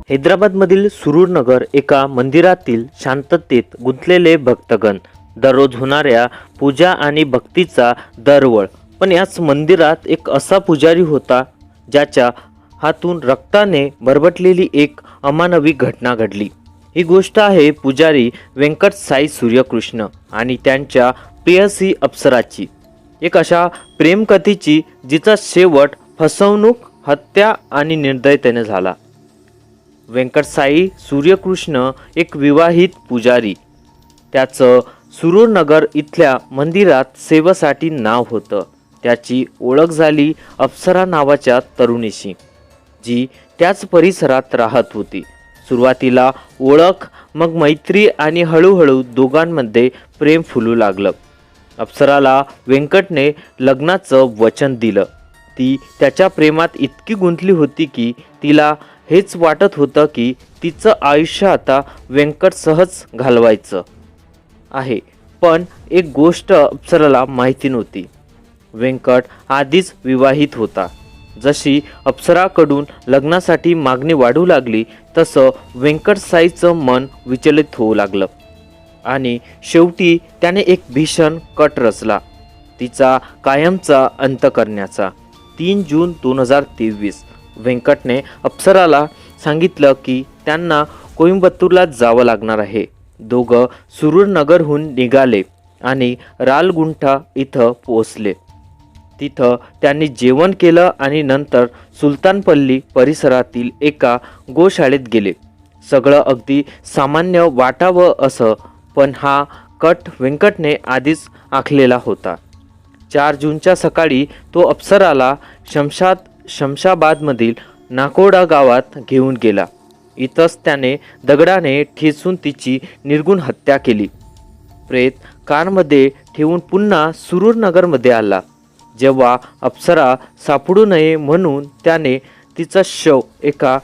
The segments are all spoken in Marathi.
हैदराबादमधील सुरूरनगर एका मंदिरातील शांततेत गुंतलेले भक्तगण, दररोज होणाऱ्या पूजा आणि भक्तीचा दरवळ. पण याच मंदिरात एक असा पुजारी होता ज्याच्या हातून रक्ताने भरभटलेली एक अमानवी घटना घडली. ही गोष्ट आहे पुजारी व्यंकट साई सूर्यकृष्ण आणि त्यांच्या प्रेयसी अप्सराची. एक अशा प्रेमकथेची जिचा शेवट फसवणूक, हत्या आणि निर्दयतेने झाला. व्यंकट साई सूर्यकृष्ण एक विवाहित पुजारी. त्याचं सुरूरनगर इथल्या मंदिरात सेवेसाठी नाव होतं. त्याची ओळख झाली अप्सरा नावाच्या तरुणीशी, जी त्याच परिसरात राहत होती. सुरुवातीला ओळख, मग मैत्री आणि हळूहळू दोघांमध्ये प्रेम फुलू लागलं. अप्सराला व्यंकटने लग्नाचं वचन दिलं. ती त्याच्या प्रेमात इतकी गुंतली होती की तिला हेच वाटत होतं की तिचं आयुष्य आता व्यंकट सहज घालवायचं आहे. पण एक गोष्ट अप्सराला माहिती नव्हती. व्यंकट आधीच विवाहित होता. जशी अप्सराकडून लग्नासाठी मागणी वाढू लागली तसं व्यंकट साईचं मन विचलित होऊ लागलं आणि शेवटी त्याने एक भीषण कट रचला, तिचा कायमचा अंत करण्याचा. 3 जून 2023 व्यंकटने अप्सराला सांगितलं की त्यांना कोइंबतूरला जावं लागणार आहे. दोघं सुरूरनगरहून निघाले आणि रालगुंठा इथं पोहोचले. तिथं त्यांनी जेवण केलं आणि नंतर सुलतानपल्ली परिसरातील एका गोशाळेत गेले. सगळं अगदी सामान्य वाटावं असं, पण हा कट व्यंकटने आधीच आखलेला होता. 4 जूनच्या सकाळी तो अप्सराला शमशाबादमधील नाकोडा गावात घेऊन गेला. इथंच त्याने दगडाने ठेचून तिची निर्घृण हत्या केली. प्रेत कारमध्ये ठेवून पुन्हा सुरूरनगरमध्ये आला. जेव्हा अप्सरा सापडू नये म्हणून त्याने तिचं शव एका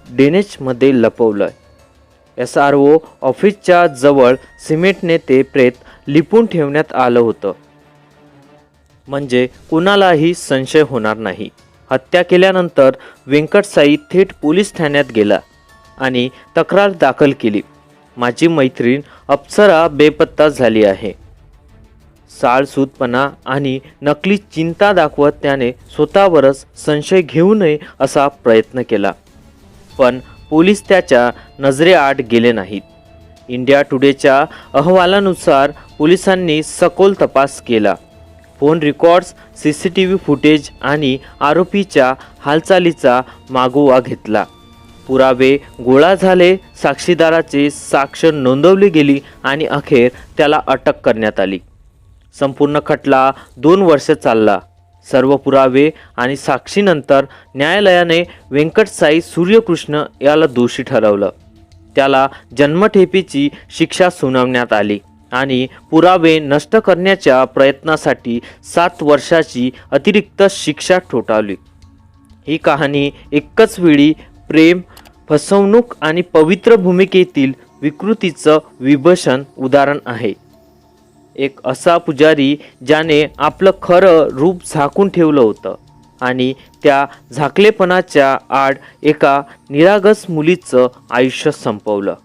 ड्रेनेजमध्ये लपवलं. SRO ऑफिसच्या जवळ सिमेंटने ते प्रेत लिपून ठेवण्यात आलं होतं, म्हणजे कुणालाही संशय होणार नाही. हत्या केल्यानंतर व्यंकट साई थेट पोलीस ठाण्यात गेला आणि तक्रार दाखल केली. माझी मैत्रीण अप्सरा बेपत्ता झाली आहे. साळसूदपणा आणि नकली चिंता दाखवत त्याने स्वतःवरच संशय घेऊ नये असा प्रयत्न केला. पण पोलीस त्याच्या नजरेआड गेले नाहीत. इंडिया टुडेच्या अहवालानुसार पोलिसांनी सखोल तपास केला. फोन रेकॉर्ड्स, CCTV फुटेज आणि आरोपीच्या हालचालीचा मागोवा घेतला. पुरावे गोळा झाले, साक्षीदाराची साक्ष नोंदवली गेली आणि अखेर त्याला अटक करण्यात आली. संपूर्ण खटला 2 वर्ष चालला. सर्व पुरावे आणि साक्षीनंतर न्यायालयाने व्यंकट साई सूर्यकृष्ण याला दोषी ठरवलं. त्याला जन्मठेपेची शिक्षा सुनावण्यात आली आणि पुरावे नष्ट करण्याच्या प्रयत्नासाठी 7 वर्षाची अतिरिक्त शिक्षा ठोठावली. ही कहाणी एकच वेळी प्रेम, फसवणूक आणि पवित्र भूमिकेतील विकृतीचं विभीषण उदाहरण आहे. एक असा पुजारी ज्याने आपलं खरं रूप झाकून ठेवलं होतं आणि त्या झाकलेपणाच्या आड एका निरागस मुलीचं आयुष्य संपवलं.